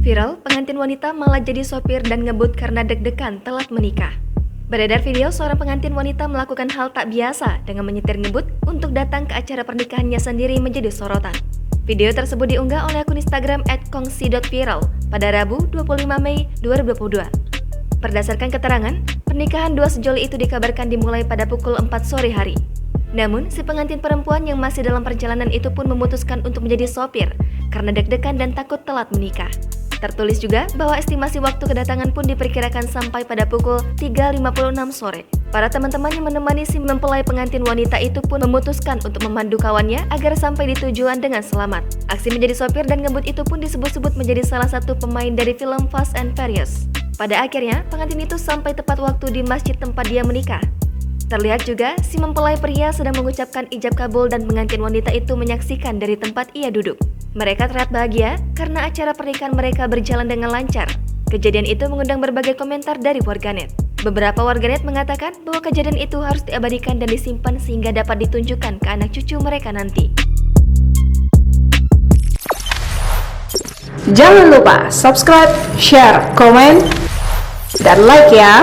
Viral, pengantin wanita malah jadi sopir dan ngebut karena deg-degan telat menikah. Beredar video seorang pengantin wanita melakukan hal tak biasa dengan menyetir ngebut untuk datang ke acara pernikahannya sendiri menjadi sorotan. Video tersebut diunggah oleh akun Instagram @kongsi.viral pada Rabu 25 Mei 2022. Berdasarkan keterangan, pernikahan dua sejoli itu dikabarkan dimulai pada pukul 4 sore hari. Namun, si pengantin perempuan yang masih dalam perjalanan itu pun memutuskan untuk menjadi sopir karena deg-degan dan takut telat menikah. Tertulis juga bahwa estimasi waktu kedatangan pun diperkirakan sampai pada pukul 3.56 sore. Para teman-teman yang menemani si mempelai pengantin wanita itu pun memutuskan untuk memandu kawannya agar sampai di tujuan dengan selamat. Aksi menjadi sopir dan ngebut itu pun disebut-sebut menjadi salah satu pemain dari film Fast and Furious. Pada akhirnya, pengantin itu sampai tepat waktu di masjid tempat dia menikah. Terlihat juga si mempelai pria sedang mengucapkan ijab kabul dan pengantin wanita itu menyaksikan dari tempat ia duduk. Mereka terlihat bahagia karena acara pernikahan mereka berjalan dengan lancar. Kejadian itu mengundang berbagai komentar dari warganet. Beberapa warganet mengatakan bahwa kejadian itu harus diabadikan dan disimpan sehingga dapat ditunjukkan ke anak cucu mereka nanti. Jangan lupa subscribe, share, komen, dan like ya!